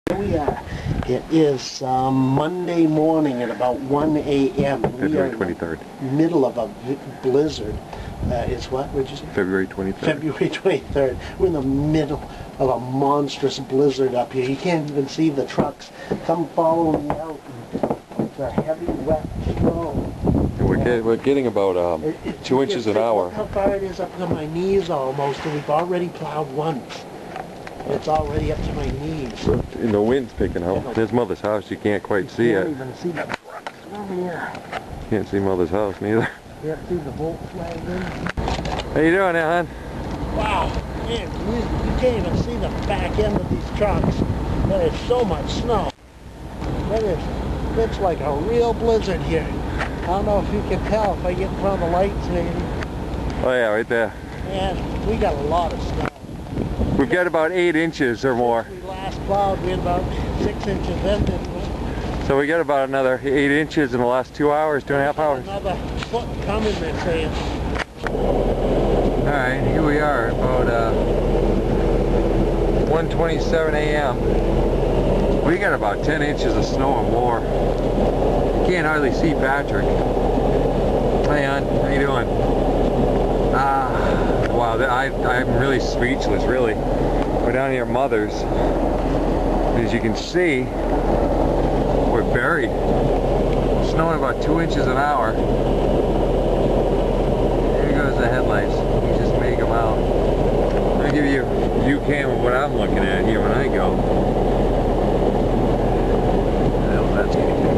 Here we are. It is Monday morning at about 1 a.m. February 23rd. Middle of a blizzard. It's what? What'd you say? February 23rd. February 23rd. We're in the middle of a monstrous blizzard up here. You can't even see the trucks. Come follow me out. It's a heavy, wet snow. We're getting about 2 inches an hour. Look how far it is up to my knees almost, and we've already plowed once. It's already up to my knees. And the wind's picking up. There's Mother's house. You can't quite see it. You can't even see the trucks from here. Can't see Mother's house neither. You can't see the Volkswagen. How you doing, hon? Wow, man, you can't even see the back end of these trucks. There is so much snow. It's like a real blizzard here. I don't know if you can tell if I get in front of the lights maybe. Oh yeah, right there. Man, we got a lot of snow. We've got about 8 inches or more. Since we last plowed, we had about 6 inches then, didn't we? So we got about another 8 inches in the last 2 hours, 2.5 hours. Another foot coming, they're saying. Alright, here we are, about 1:27 a.m. We got about 10 inches of snow or more. You can't hardly see Patrick. Hey, hon, how you doing? Wow, I'm really speechless, really. We're down here at Mother's. As you can see, we're buried. Snowing about 2 inches an hour. There goes the headlights. You just make them out. I'll give you a view cam of what I'm looking at here when I go. What the hell is that going to do?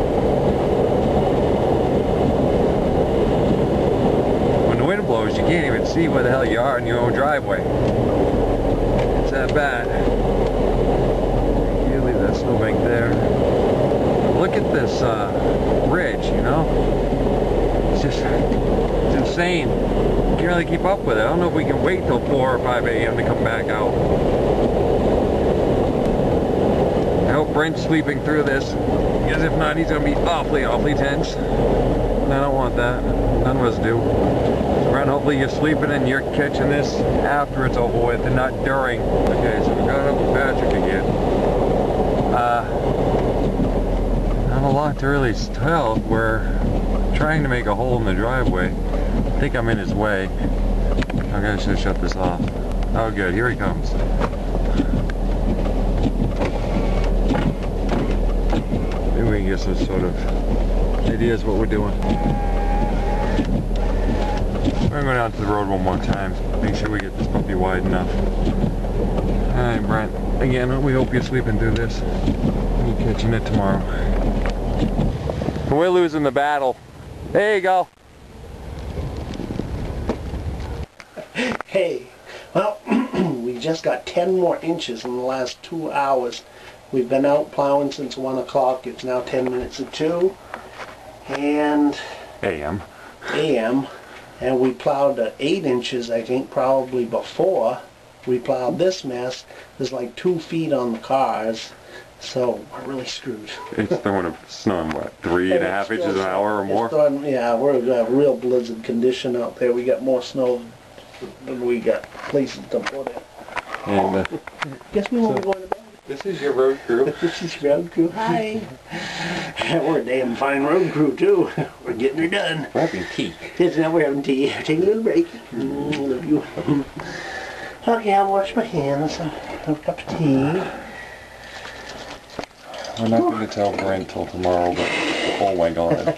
When the wind blows, you can't even see where the hell you are in your own driveway. It's that bad. You leave that snowbank there. Look at this ridge, you know? It's insane. You can't really keep up with it. I don't know if we can wait till 4 or 5 a.m. to come back out. I hope Brent's sleeping through this, because if not, he's going to be awfully tense. And I don't want that. None of us do. So Brent, hopefully you're sleeping and you're catching this after it's over with and not during. Okay, so we got up with Patrick again. Not a lot to really tell. We're trying to make a hole in the driveway. I think I'm in his way. Okay, I should shut this off. Oh good, here he comes. Maybe we can get some sort of ideas what we're doing. We're going to go down to the road one more time. Make sure we get this puppy wide enough. Alright, Brent. Again, we hope you're sleeping through this. We're catching it tomorrow. We're losing the battle. There you go. Hey, well, we just got 10 more inches in the last 2 hours. We've been out plowing since 1 o'clock. It's now 10 minutes of 2. And... AM. And we plowed 8 inches, I think, probably before we plowed this mess. There's like 2 feet on the cars. So we're really screwed. It's throwing snow in what, 3.5 inches an hour or more? Yeah, we're in a real blizzard condition out there. We got more snow than we got places to put it. And Guess we won't be going to bed. this is your road crew. This is your road crew. Hi. We're a damn fine road crew too. We're getting her done. We're having tea. Now we're having tea. Take a little break. Love you. Okay, I'll wash my hands. Have a cup of tea. We're not going to tell Brent till tomorrow, but oh my god.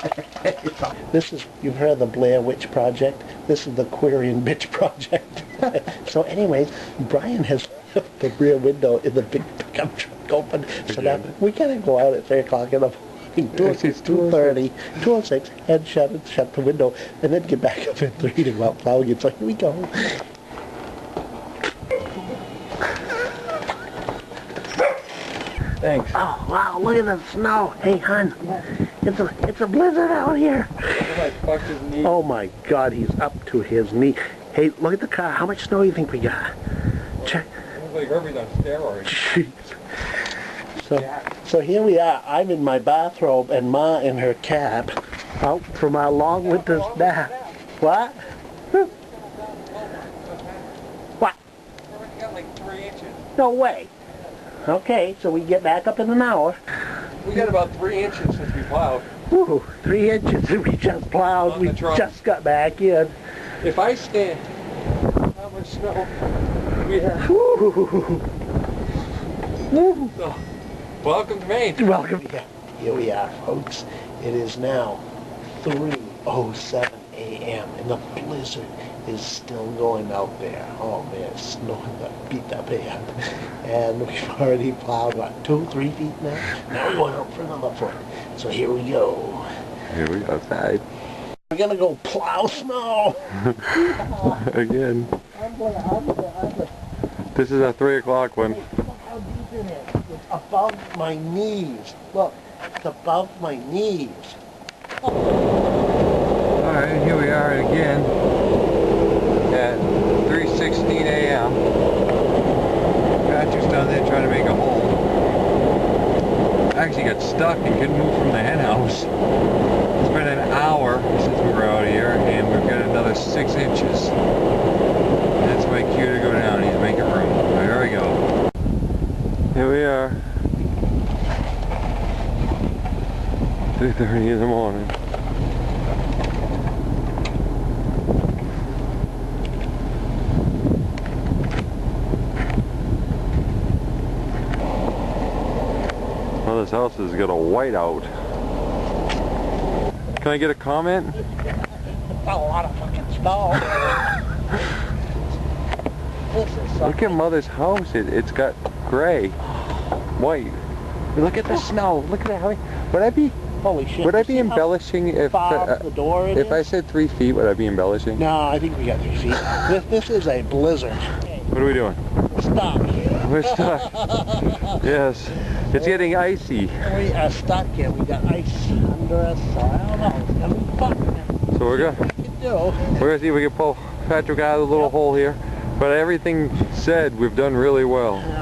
This is, you've heard of the Blair Witch Project? This is the Quarian Bitch Project. So anyways, Brian has the rear window in the big pickup truck open. So now we can't go out at 3 o'clock in the morning. It's 2:30, 2:06, and shut the window, and then get back up at 3 to go out plowing. It's like, here we go. Thanks. Oh, wow, look at the snow. Hey, hon, it's a blizzard out here. Oh, my God, he's up to his knee. Hey, look at the car. How much snow do you think we got? Check. Looks like Herbie's on steroids. Jeez. So here we are. I'm in my bathrobe and Ma in her cap out from our long winter's nap. What? What? We got like 3 inches. No way. Okay, so we get back up in an hour. We got about 3 inches since we plowed. Woo, 3 inches and we just plowed. On We the truck. just got back in. If I stand, how much snow we have? Woo. Woo. So, welcome to Maine. Welcome. Yeah, here we are, folks. It is now 3:07 a.m. and the blizzard is still going out there. Oh man, it's snowing the beat up hand. And we've already plowed, what, 2-3 feet now? Now we're going up for another foot. So here we go. Here we go outside. We're gonna go plow snow. Again. I'm gonna. This is a 3 o'clock one. Look how deep it is. It's above my knees. Look, it's above my knees. Alright, here we are again at 3:16 a.m. Patrick's down there trying to make a hole. Actually got stuck and couldn't move from the hen house. It's been an hour since we were out here and we've got another 6 inches. That's my cue to go down. He's making room. There we go. Here we are. 3:30 in the morning. Well, this house has got a whiteout. Can I get a comment? A lot of fucking snow. This is Look at Mother's house. It's got gray, white. Look at the snow. Look at that. Would I be? Holy shit. Would I be embellishing if the door if I said 3 feet? Would I be embellishing? No, I think we got 3 feet. This is a blizzard. What are we doing? Stop. We're stuck. Yes. It's getting icy. We are stuck here. We got ice under us, so I don't know. It's gonna be fun. So we're gonna see if we can pull Patrick out of the little hole here. But everything said, we've done really well.